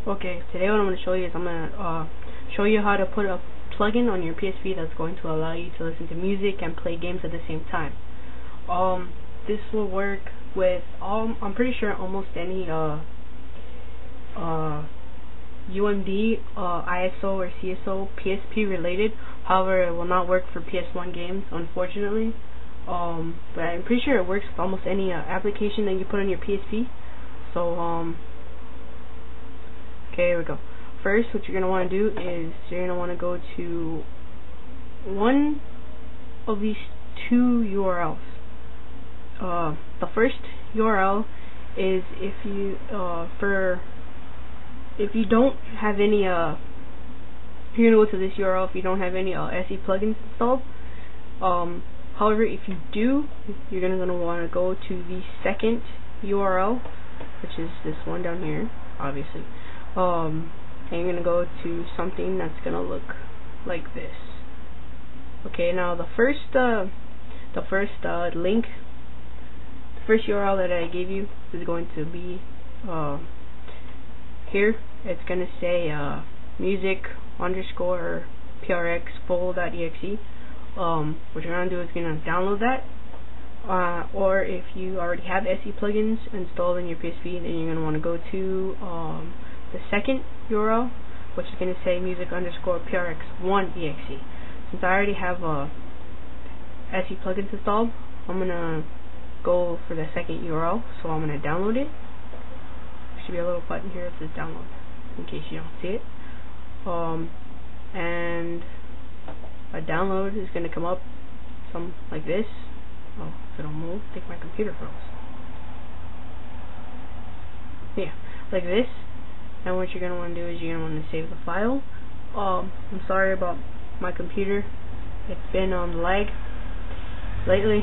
Okay, today what I'm going to show you is I'm going to show you how to put a plugin on your PSP that's going to allow you to listen to music and play games at the same time. This will work with I'm pretty sure almost any UMD, ISO or CSO PSP related. However, it will not work for PS1 games, unfortunately. But I'm pretty sure it works with almost any application that you put on your PSP. So okay, here we go. First, what you're going to want to do is you're going to want to go to one of these two URLs. The first URL is if you don't have any you're going to go to this URL if you don't have any SE plugins installed. However, if you do, you're going to want to go to the second URL, which is this one down here, obviously. And you're going to go to something that's going to look like this. Okay, now the first link, the first URL that I gave you is going to be here. It's going to say music_prx full.exe. What you're going to do is going to download that. Or if you already have SE plugins installed in your PSP, then you're going to want to go to the second URL, which is going to say music_prx1.exe. Since I already have SE plugins installed, I'm going to go for the second URL, so I'm going to download it. There should be a little button here that says download, in case you don't see it. And a download is going to come up something like this. Oh, if it'll move, I think my computer froze. Yeah, like this. And what you're going to want to do is you're going to want to save the file. I'm sorry about my computer. It's been on lag lately.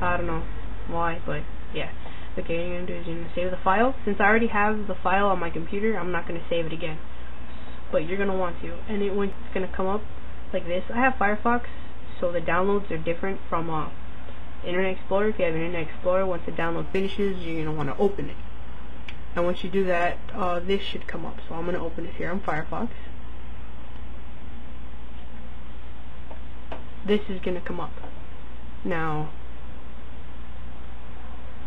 I don't know why, but yeah. Okay, what you're going to do is you're going to save the file. Since I already have the file on my computer, I'm not going to save it again. But you're going to want to. And it's going to come up like this. I have Firefox, so the downloads are different from Internet Explorer. If you have an Internet Explorer, once the download finishes, you're going to want to open it. And once you do that, this should come up. So I'm going to open it here on Firefox. This is going to come up. Now,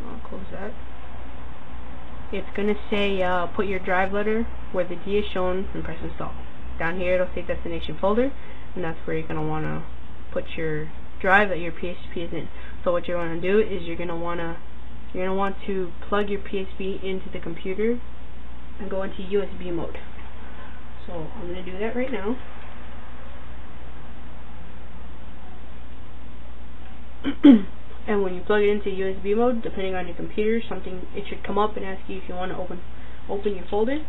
I'll close that. It's going to say put your drive letter where the D is shown and press install. Down here it'll say destination folder, and that's where you're going to want to put your drive that your PSP is in. So what you're going to do is you're going to want to plug your PSP into the computer and go into USB mode. So I'm going to do that right now. And when you plug it into USB mode, depending on your computer, it should come up and ask you if you want to open your folder,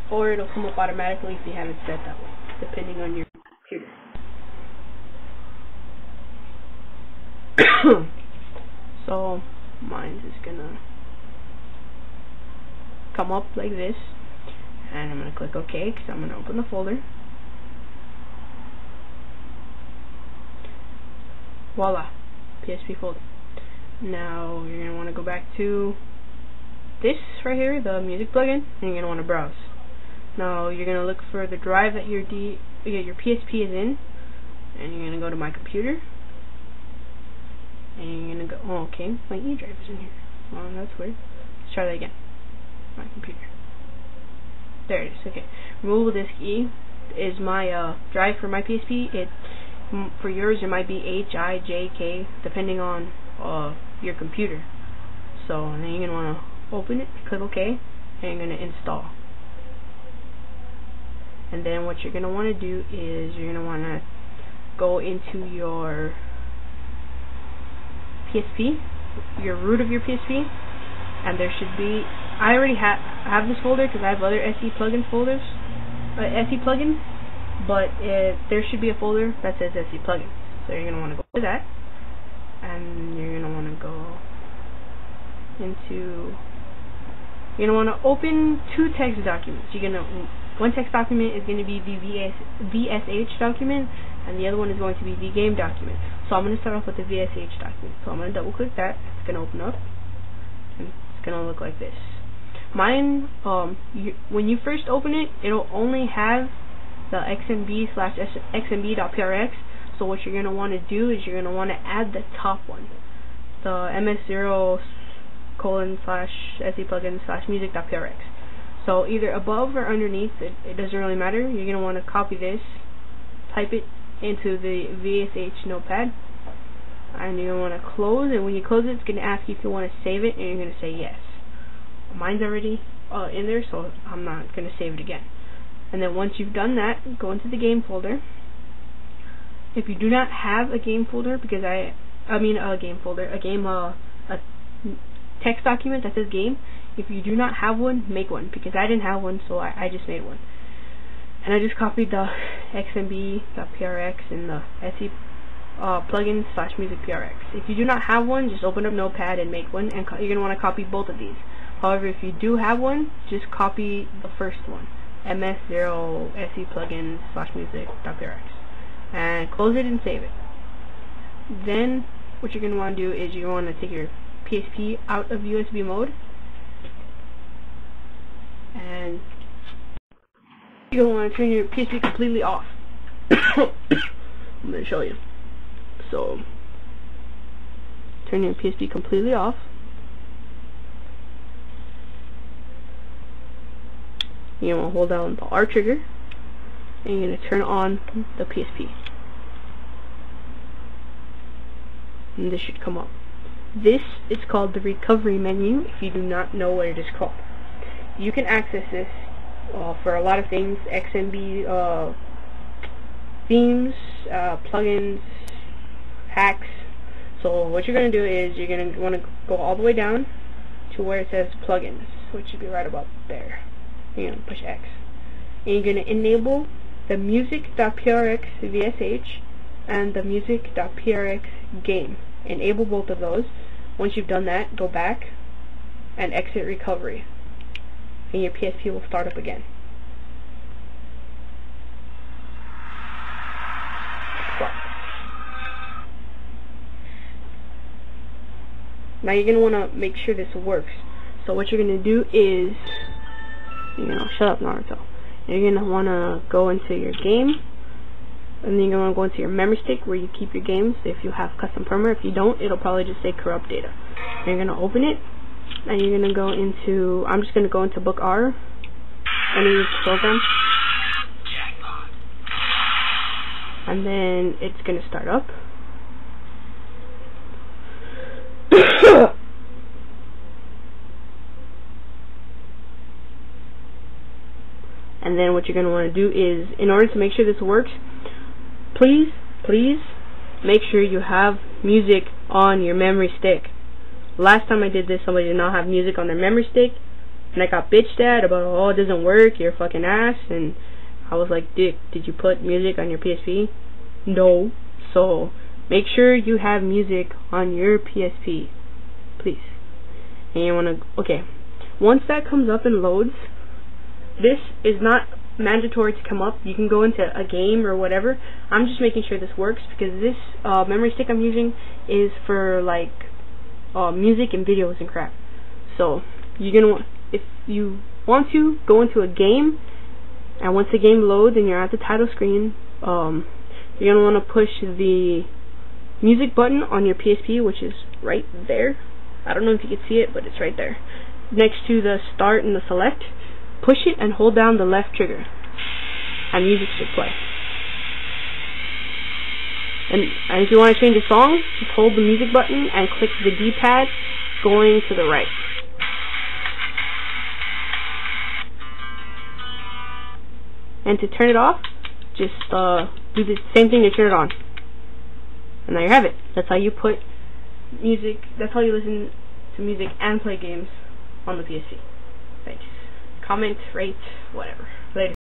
or it'll come up automatically if you have it set that way, depending on your computer. So mine is gonna come up like this, and I'm gonna click OK because I'm gonna open the folder. Voila, PSP folder. Now you're gonna want to go back to this right here, the music plugin, and you're gonna want to browse. Now you're gonna look for the drive that your PSP is in, and you're gonna go to my computer. And you're gonna go, oh, okay, my E drive is in here. Oh, that's weird. Let's try that again. My computer. There it is. Okay. Removable disk E is my drive for my PSP. For yours, it might be H, I, J, K, depending on your computer. So, and then you're gonna wanna open it, click OK, and you're gonna install. And then what you're gonna wanna do is you're gonna wanna go into your PSP, your root of your PSP, and there should be, I already have this folder because I have other SE plugin folders, SE plugins, but there should be a folder that says SE plugins. So you're going to want to go to that, and you're going to want to go into, you're going to want to open two text documents. One text document is going to be the VSH document, and the other one is going to be the game document. So I'm going to start off with the VSH document. So I'm going to double click that. It's going to open up, and it's going to look like this. Mine, when you first open it, it'll only have the xmb/xmb.prx. So what you're gonna want to do is you're gonna want to add the top one, the ms0:/se-plugin/music.prx. So either above or underneath, it doesn't really matter. You're gonna want to copy this, type it into the VSH notepad, and you're gonna want to close. And when you close it, it's gonna ask you if you want to save it, and you're gonna say yes. Mine's already in there, so I'm not gonna save it again. And then once you've done that, go into the game folder. If you do not have a game folder, because a text document that says game, if you do not have one, make one, because I didn't have one, so I just made one. And I just copied the xmb.prx and the se plugin/music.prx. If you do not have one, just open up Notepad and make one, and you're gonna want to copy both of these. However, if you do have one, just copy the first one, ms0:se plugin/music.prx, and close it and save it. Then what you're going to want to do is you want to take your PSP out of USB mode, and you're going to want to turn your PSP completely off. I'm going to show you. So turn your PSP completely off. You're going to hold down the R trigger, and you're going to turn on the PSP. And this should come up. This is called the recovery menu, if you do not know what it is called. You can access this for a lot of things: XMB themes, plugins, hacks. So what you're going to do is you're going to want to go all the way down to where it says plugins, which should be right about there. You're going to push X, and you're going to enable the music.prx VSH and the music.prx game. Enable both of those. Once you've done that, go back and exit recovery, and your PSP will start up again. Now you're going to want to make sure this works. So what you're going to do is, shut up, Naruto. You're going to want to go into your game, and then you're going to go into your memory stick where you keep your games if you have custom firmware. If you don't, it'll probably just say corrupt data. And you're going to open it, and you're going to go into, I'm just going to go into book R, any program, and then it's going to start up. And then what you're going to want to do is, in order to make sure this works, please make sure you have music on your memory stick. Last time I did this, somebody did not have music on their memory stick, and I got bitched at about, oh, it doesn't work, you're a fucking ass. And I was like, Dick, did you put music on your PSP? No. So make sure you have music on your PSP, please. And you want to, okay, once that comes up and loads, this is not mandatory to come up. You can go into a game or whatever. I'm just making sure this works, because this memory stick I'm using is for like music and videos and crap. So you're gonna want, if you want to, go into a game, and once the game loads and you're at the title screen, you're gonna want to push the music button on your PSP, which is right there. I don't know if you can see it, but it's right there next to the start and the select. Push it and hold down the left trigger, and music should play. And if you want to change the song, just hold the music button and click the D-pad going to the right. And to turn it off, just do the same thing to turn it on. And there you have it. That's how you put music, that's how you listen to music and play games on the PSP. Thanks. Comment, rate, whatever. Later.